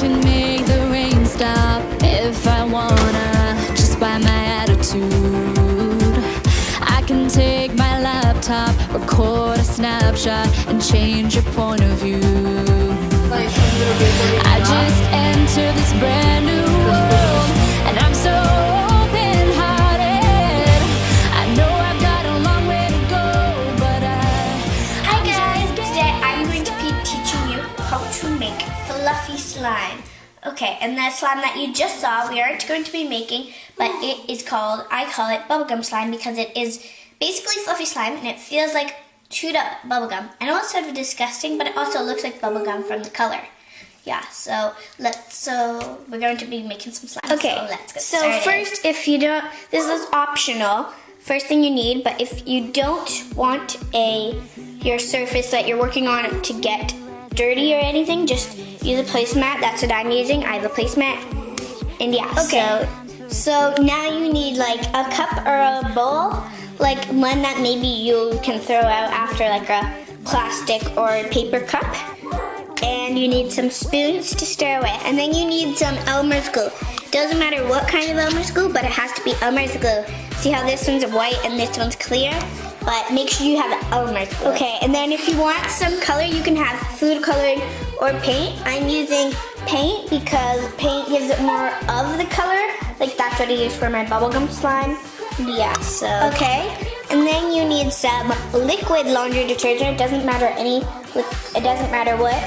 can make the rain stop if I wanna, just by my attitude. I can take my laptop, record a snapshot, and change your point of view. I just entered this brand new world, and I'm so open-hearted. I know I've got a long way to go, but Hi guys, today I'm going to be teaching you how to make fluffy slime. Okay, and the slime that you just saw, we aren't going to be making, but it is called, I call it bubblegum slime because it is basically fluffy slime and it feels like chewed up bubblegum. I know it's sort of disgusting, but it also looks like bubblegum from the color. Yeah, so we're going to be making some slime. Okay, so let's get started. So first, if you don't, this is optional, first thing you need, but if you don't want your surface that you're working on to get dirty or anything, just use a placemat. That's what I'm using. I have a placemat. And yeah, okay. So now you need like a cup or a bowl, like one that maybe you can throw out after like a plastic or paper cup. And you need some spoons to stir with. And then you need some Elmer's glue. Doesn't matter what kind of Elmer's glue, but it has to be Elmer's glue. See how this one's white and this one's clear? But make sure you have Elmer's glue. Okay, and then if you want some color, you can have food coloring or paint. I'm using paint because paint gives it more of the color. Like that's what I use for my bubblegum slime. Yeah, so. Okay, and then you need some liquid laundry detergent. It doesn't matter what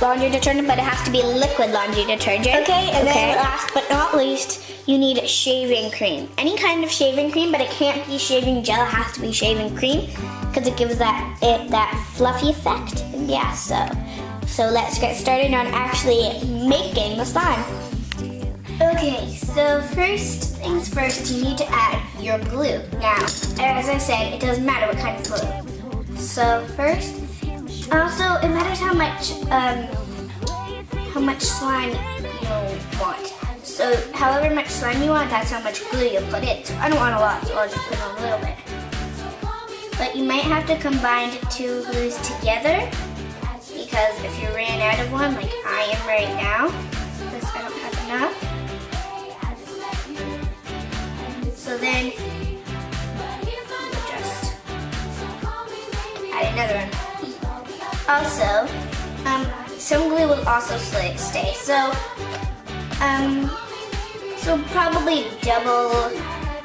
laundry detergent, but it has to be liquid laundry detergent. Okay, and then last but not least, you need shaving cream. Any kind of shaving cream, but it can't be shaving gel, it has to be shaving cream because it gives that fluffy effect. And yeah, so let's get started on actually making the slime. Okay, so first things first, you need to add your glue. Now, as I said, it doesn't matter what kind of glue. So first, also, it matters how much slime you want. So, however much slime you want, that's how much glue you'll put in. So, I don't want a lot, so I'll just put in a little bit. But you might have to combine the two glues together, because if you ran out of one, like I am right now, because I don't have enough. So then, we'll just add another one. Also, some glue will also stay. So probably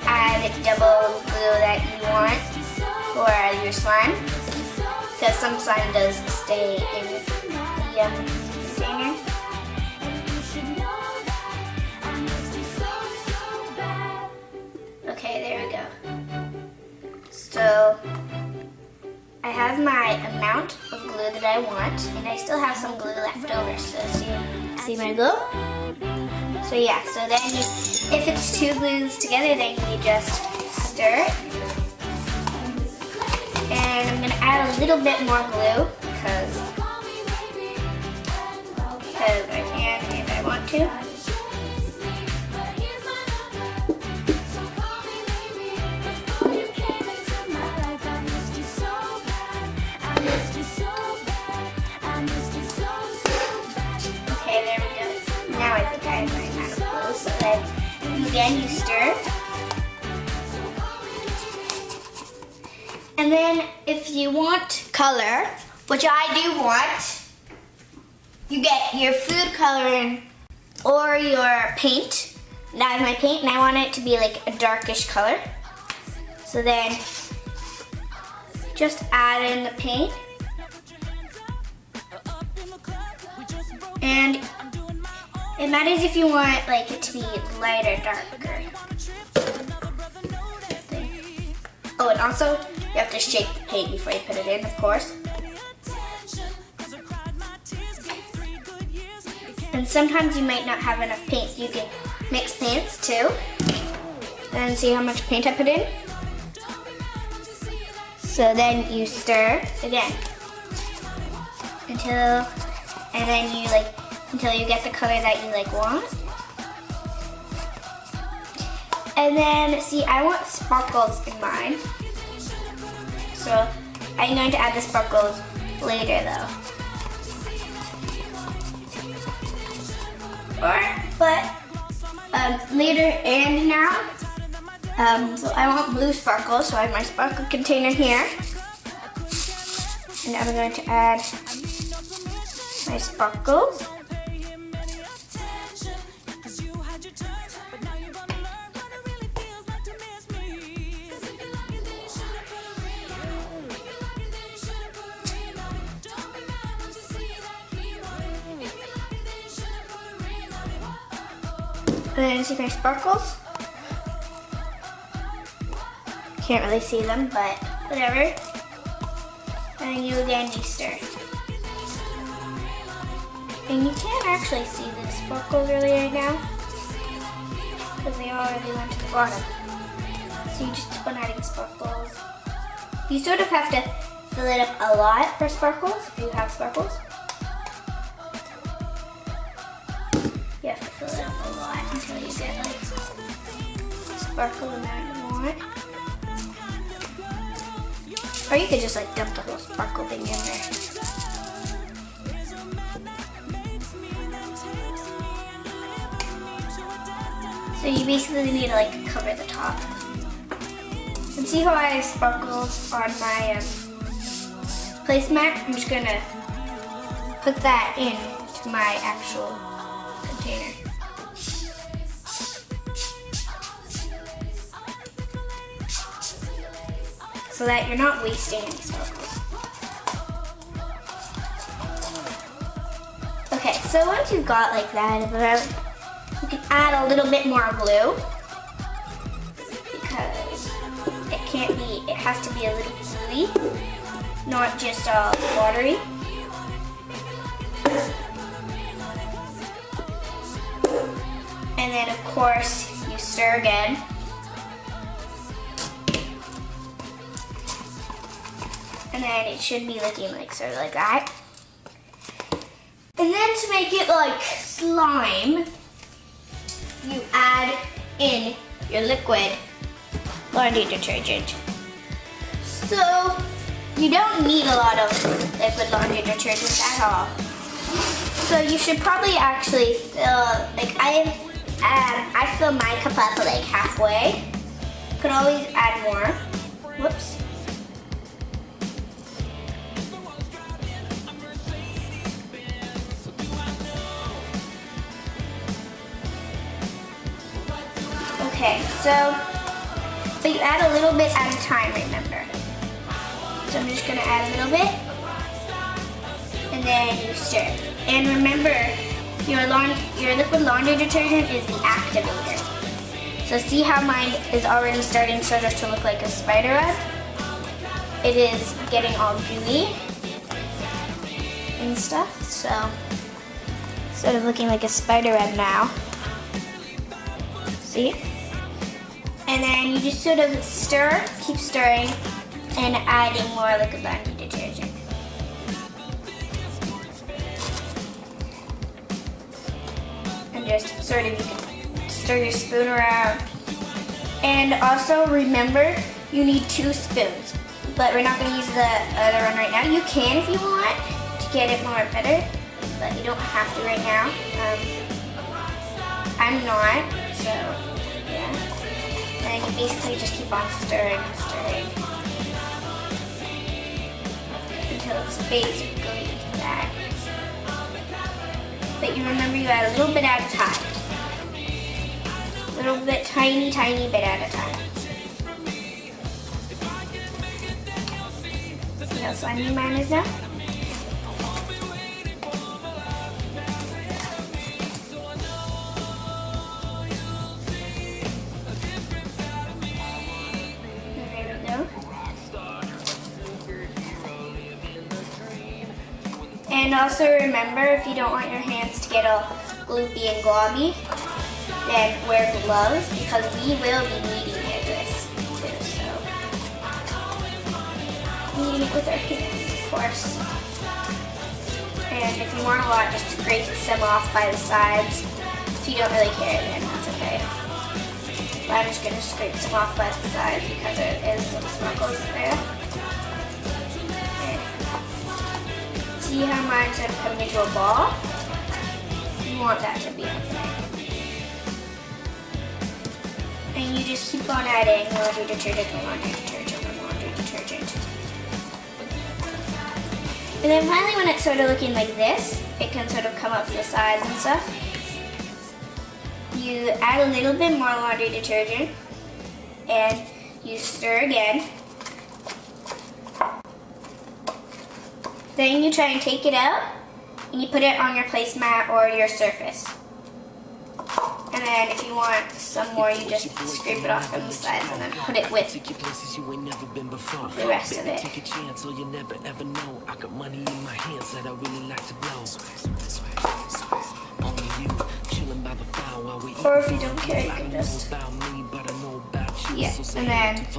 add double glue that you want for your slime, because some slime does stay in the container. Okay, there we go. So I have my amount of glue that I want, and I still have some glue left over. So see my glue? So yeah, so then if it's two glues together, then you just stir it. And I'm gonna add a little bit more glue because I can if I want to. Again, you stir. And then if you want color, which I do want, you get your food coloring or your paint. And I have my paint and I want it to be like a darkish color. So then just add in the paint. And it matters if you want like it to be light or darker. Oh, and also you have to shake the paint before you put it in, of course. And sometimes you might not have enough paint. You can mix paints too. And see how much paint I put in? So then you stir again until you get the color that you want. And then, see, I want sparkles in mine. So I'm going to add the sparkles later though. before, but later and now. So I want blue sparkles, so I have my sparkle container here. And I'm going to add my sparkles. And then see my sparkles. Can't really see them, but whatever. And then you again, you stir. And you can't actually see the sparkles really right now because they already went to the bottom. So you just keep on adding sparkles. You sort of have to fill it up a lot for sparkles if you have sparkles. You have to fill it up a lot until you get like sparkle amount you want. Or you could just like dump the whole sparkle thing in there. So you basically need to like cover the top. And see how I have sparkles on my placemat? I'm just gonna put that into my actual container. So that you're not wasting any sparkles. Okay, so once you've got like that, you can add a little bit more glue because it has to be a little gluey, not just watery. And then of course you stir again. And then it should be looking like sort of like that. And then to make it like slime, you add in your liquid laundry detergent. So you don't need a lot of liquid laundry detergent at all. So you should probably actually fill, like I fill my cup up like halfway. You could always add more. Whoops. Okay, but you add a little bit at a time, remember. So I'm just gonna add a little bit, and then you stir. And remember, your liquid laundry detergent is the activator. So see how mine is already starting sort of to look like a spider web? It is getting all gooey and stuff, so sort of looking like a spider web now. See? And then you just sort of stir, keep stirring, and adding more liquid laundry detergent. And just sort of, you can stir your spoon around. And also remember, you need 2 spoons. But we're not going to use the other one right now. You can if you want to get it more better, but you don't have to right now. I'm not, so yeah. And you basically just keep on stirring and stirring until it's basically that. But you remember you add a little bit at a time. A little bit, tiny, tiny bit at a time. See how slimy mine is now? And also remember, if you don't want your hands to get all gloopy and globby, then wear gloves because we will be kneading this too. So kneading it with our hands, of course. And if you want a lot, just scrape some off by the sides. If you don't really care, then that's okay. But I'm just gonna scrape some off by the sides because there is some sparkles there. See how mine's sort of coming into a ball? And you want that to be. And you just keep on adding laundry detergent and laundry detergent and laundry detergent. And then finally when it's sort of looking like this, it can sort of come up to the sides and stuff. You add a little bit more laundry detergent and you stir again. Then you try and take it out and you put it on your placemat or your surface. And then if you want some more, you just scrape it off from the sides and then put it with the rest of it. Or if you don't care, you can just... Yeah, and then...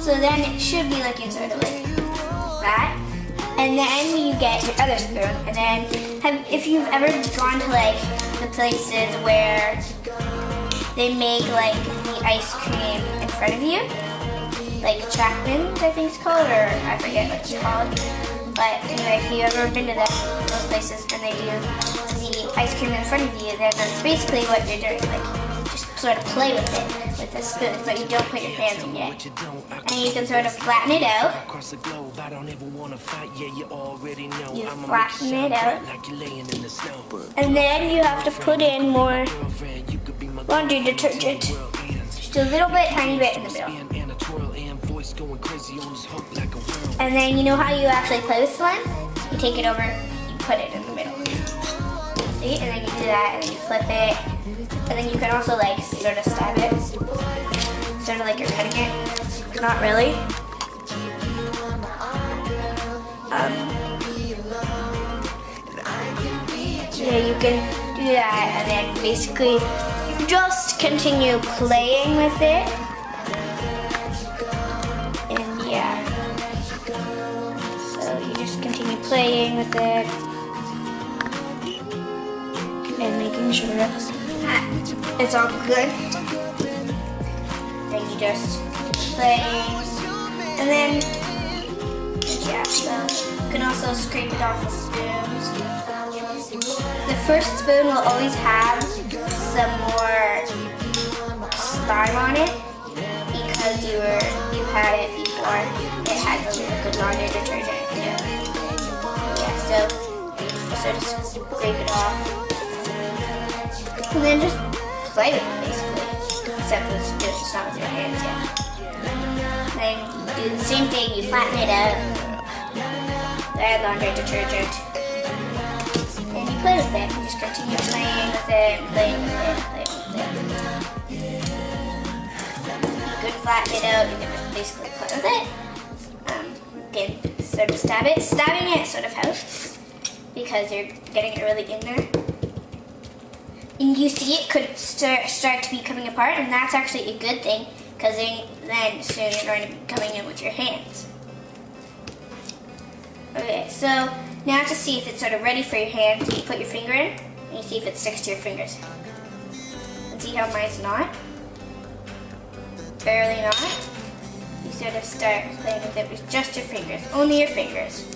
So then it should be looking sort of like that. And then you get your other spoon, and then if you've ever gone to like the places where they make like the ice cream in front of you, like Chapman's I think it's called, or I forget what it's called. But anyway, if you've ever been to those places and they do the ice cream in front of you, then that's basically what you're doing. Like just sort of play with it with a spoon, but you don't put your hands in it. And you can sort of flatten it out. You flatten it out. And then you have to put in more laundry detergent. Just a little bit, tiny bit in the middle. And then you know how you actually play with slime? You take it over, you put it in the middle. See? And then you do that, and then you flip it. And then you can also like sort of stab it. Sort of like you're cutting it. Not really. Yeah, you can do that, and then basically just continue playing with it. And yeah. So you just continue playing with it. And making sure it's all good. Then you just play, and then yeah, so you can also scrape it off the spoons. The first spoon will always have some more slime on it because you had it before. It had the liquid laundry detergent. Yeah, so just scrape it off. And then just play with it, basically. Except with the spoon, it's not with your hands yet. Then do the same thing, you flatten it out, add laundry detergent, and you play with it. You just continue playing with it, playing with it, playing with it. You could flatten it out, you can just basically play with it. You can sort of stab it. Stabbing it sort of helps because you're getting it really in there. And you see it could start to be coming apart, and that's actually a good thing because then soon you're going to be coming in with your hands. Okay, so now to see if it's sort of ready for your hands, you put your finger in and you see if it sticks to your fingers. And see how mine's not? Barely not. You sort of start playing with it with just your fingers, only your fingers.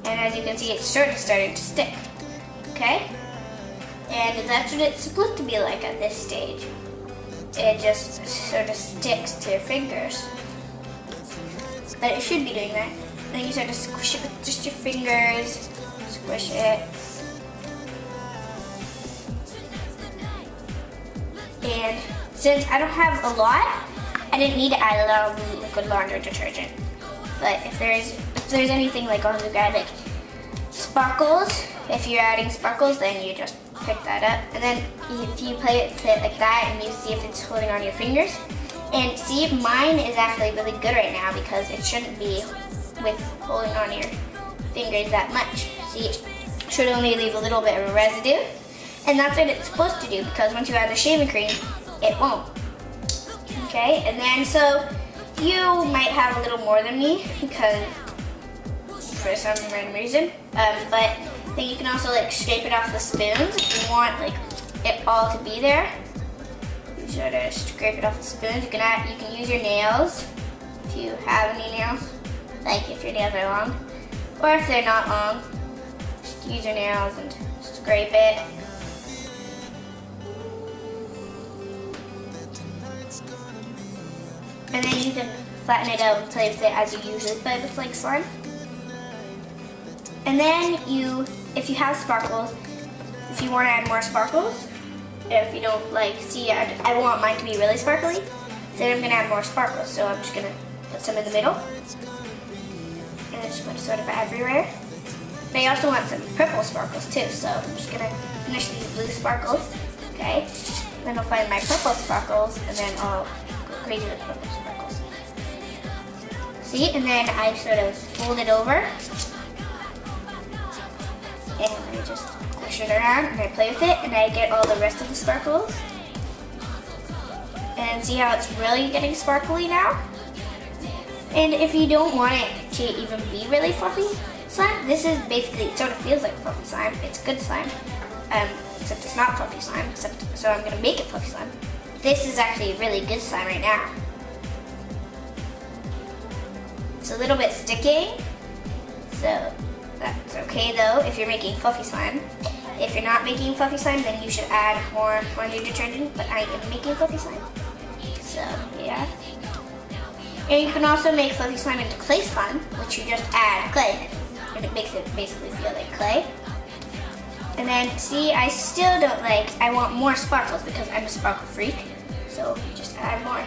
And as you can see, it's sort of starting to stick. Okay? And that's what it's supposed to be like at this stage. It just sort of sticks to your fingers. But it should be doing that. Then you sort of squish it with just your fingers. Squish it. And since I don't have a lot, I didn't need to add a lot of liquid laundry detergent. But if there's anything like organic sparkles, if you're adding sparkles, then you just pick that up. And then if you play it like that and you see if it's holding on your fingers. And see, mine is actually really good right now because it shouldn't be with holding on your fingers that much. See, it should only leave a little bit of a residue. And that's what it's supposed to do because once you add the shaving cream, it won't. Okay, and then so you might have a little more than me because for some random reason. But then you can also like scrape it off the spoons if you want like it all to be there. You sort of scrape it off the spoons. You can use your nails if you have any nails, like if your nails are long. Or if they're not long, just use your nails and scrape it. And then you can flatten it out and play with it as you usually play with like slime. And then if you have sparkles, if you want to add more sparkles, if you don't like, see, I want mine to be really sparkly, then I'm going to add more sparkles. So I'm just going to put some in the middle. And I just put sort of everywhere. But I also want some purple sparkles too, so I'm just going to finish these blue sparkles, okay? Then I'll find my purple sparkles, and then I'll go crazy with purple sparkles. See, and then I sort of fold it over, and I just push it around, and I play with it, and I get all the rest of the sparkles. And see how it's really getting sparkly now? And if you don't want it to even be really fluffy slime, this is basically, it sort of feels like fluffy slime. It's good slime, except it's not fluffy slime, so I'm gonna make it fluffy slime. This is actually really good slime right now. It's a little bit sticky, so that's okay though if you're making fluffy slime. If you're not making fluffy slime, then you should add more laundry detergent, but I am making fluffy slime. So, yeah. And you can also make fluffy slime into clay slime, which you just add clay, and it makes it basically feel like clay. And then, see, I still don't like, I want more sparkles because I'm a sparkle freak, so just add more.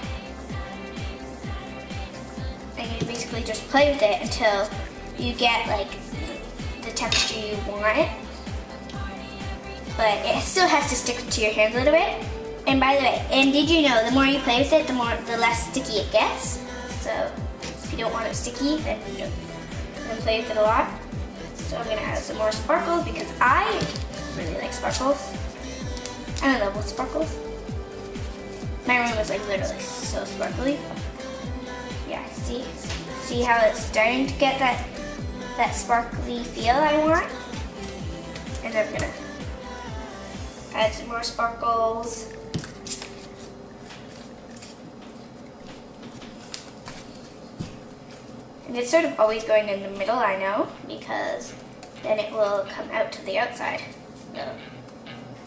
And you basically just play with it until you get like the texture you want. But it still has to stick to your hands a little bit. And by the way, and did you know the more you play with it, the less sticky it gets. So if you don't want it sticky, then you don't play with it a lot. So I'm gonna add some more sparkles because I really like sparkles. I'm in love with sparkles. My room is like literally so sparkly. Yeah, see how it's starting to get that sparkly feel I want? And then I'm gonna add some more sparkles. And it's sort of always going in the middle, I know, because then it will come out to the outside.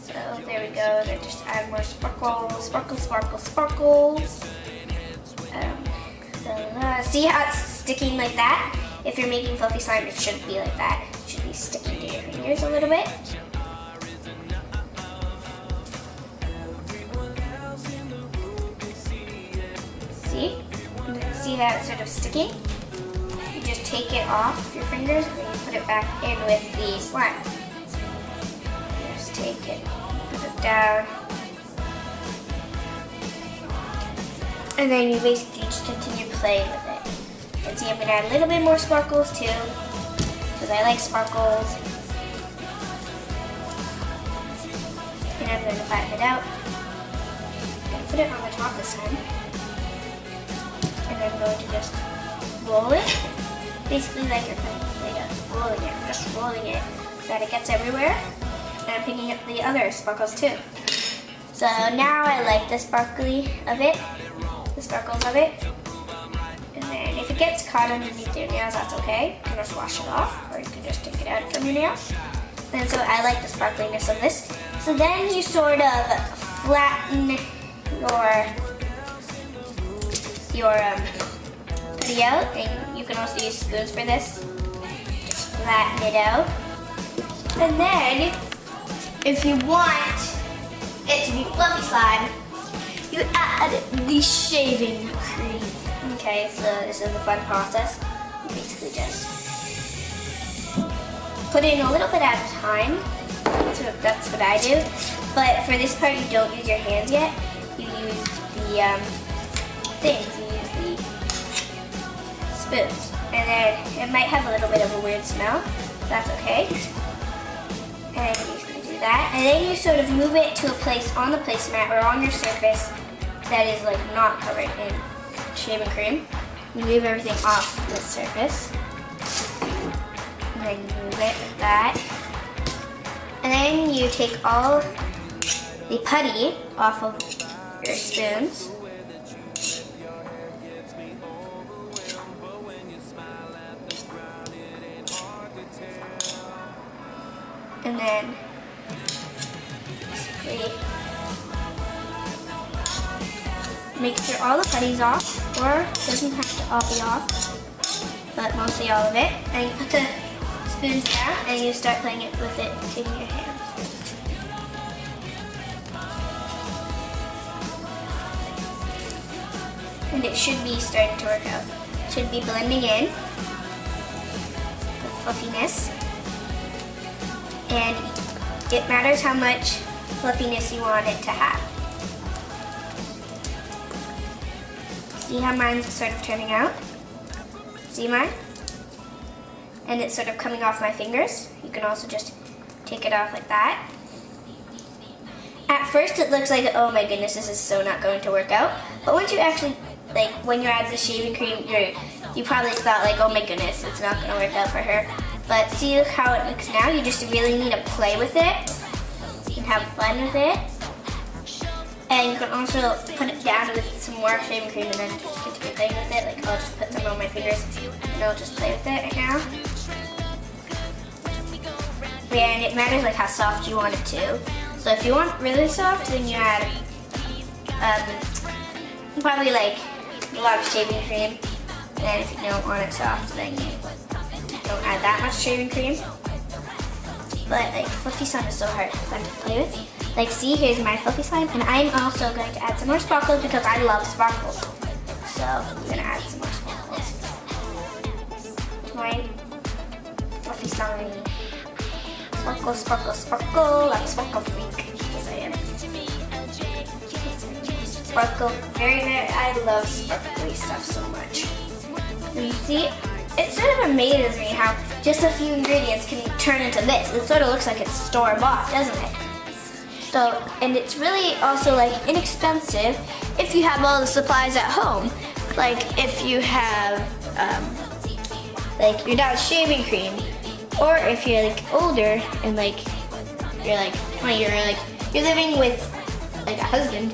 So there we go, then just add more sparkles, sparkles, sparkles, sparkles. See how it's sticking like that? If you're making fluffy slime, it shouldn't be like that. It should be sticking to your fingers a little bit. See how it's sort of sticking? You just take it off your fingers and then you put it back in with the slime. Just take it, put it down. And then you basically just continue playing with it. And see, I'm gonna add a little bit more sparkles too, because I like sparkles. And I'm gonna flatten it out. I'm gonna put it on the top this time. And I'm going to just roll it, basically like you're rolling it, just rolling it so that it gets everywhere. And I'm picking up the other sparkles too. So now I like the sparkles of it. And then if it gets caught underneath your nails, that's okay. You can just wash it off, or you can just take it out from your nails. And so I like the sparkliness of this. So then you sort of flatten your putty out, and you can also use spoons for this. Just flatten it out. And then, if you want it to be fluffy slime, you add the shaving cream. Okay, so this is the fun process. You basically just put in a little bit at a time. So that's what I do. But for this part, you don't use your hands yet. You use the things. You use the spoons. And then it might have a little bit of a weird smell. That's okay. And you just gonna do that. And then you sort of move it to a place on the placemat or on your surface that is like not covered in shaving cream. You move everything off the surface. And then you move it like that. And then you take all the putty off of your spoons. And then basically make sure all the putties off, or it doesn't have to all be off, but mostly all of it. And you put the spoons down and you start playing it with it in your hands. And it should be starting to work out. It should be blending in the fluffiness. And it matters how much fluffiness you want it to have. See how mine's sort of turning out? See mine? And it's sort of coming off my fingers. You can also just take it off like that. At first it looks like, oh my goodness, this is so not going to work out. But once you actually, like when you add the shaving cream, you probably thought like, oh my goodness, it's not going to work out for her. But see how it looks now? You just really need to play with it and have fun with it. And you can also put it down with some more shaving cream and then just continue playing with it. Like I'll just put some on my fingers and I'll just play with it right now. And it matters like how soft you want it to. So if you want really soft, then you add probably like a lot of shaving cream. And if you don't want it soft, then you don't add that much shaving cream. But like fluffy slime is so fun to play with. Like see, here's my fluffy slime, and I'm also going to add some more sparkles because I love sparkles. So I'm going to add some more sparkles to my fluffy slime. Sparkle, sparkle, sparkle, like sparkle freak, yes I am. Sparkle, I love sparkly stuff so much. And you see, it sort of amazes me how just a few ingredients can turn into this. It sort of looks like it's store-bought, doesn't it? So, and it's really also like inexpensive if you have all the supplies at home. Like if you have like your dad's shaving cream, or if you're like older and like you're living with like a husband,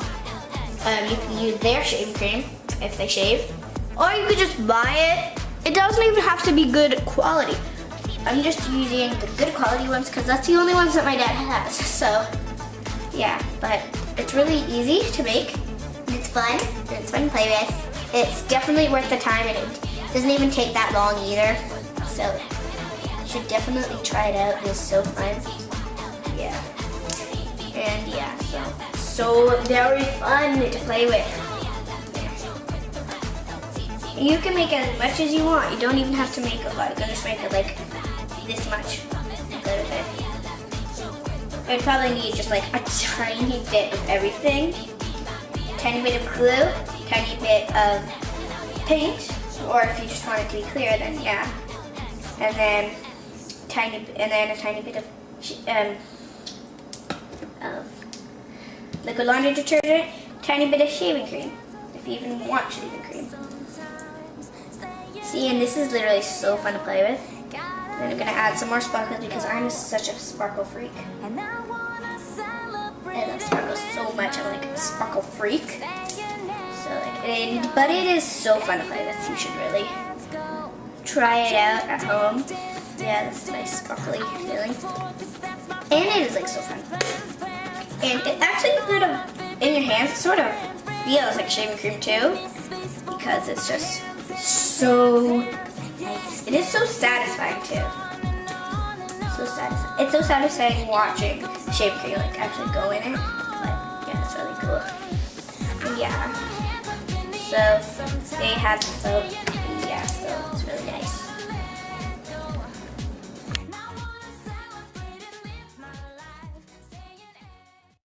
you can use their shaving cream if they shave, or you could just buy it. It doesn't even have to be good quality. I'm just using the good quality ones because that's the only ones that my dad has. So yeah, but it's really easy to make. It's fun. It's fun to play with. It's definitely worth the time, and it doesn't even take that long either. So you should definitely try it out. It's so fun. Yeah. And yeah, so very fun to play with. You can make as much as you want. You don't even have to make a lot. You can just make it like this much and play with it. I'd probably need just like a tiny bit of everything. Tiny bit of glue, tiny bit of paint, or if you just want it to be clear, then yeah. And then a tiny bit of liquid laundry detergent, tiny bit of shaving cream, if you even want shaving cream. See, and this is literally so fun to play with. Then I'm gonna add some more sparkles because I'm such a sparkle freak. I love sparkles so much. I'm like a sparkle freak. So like, but it is so fun to play with. You should really try it out at home. Yeah, that's a nice sparkly feeling. And it is like so fun. And it actually sort of, in your hands, it sort of feels like shaving cream too, because it's just so nice. It is so satisfying too. So satisfying. It's so satisfying watching shaving cream like actually go in it. But yeah, it's really cool. And yeah. So they have soap. Yeah, so it's really nice.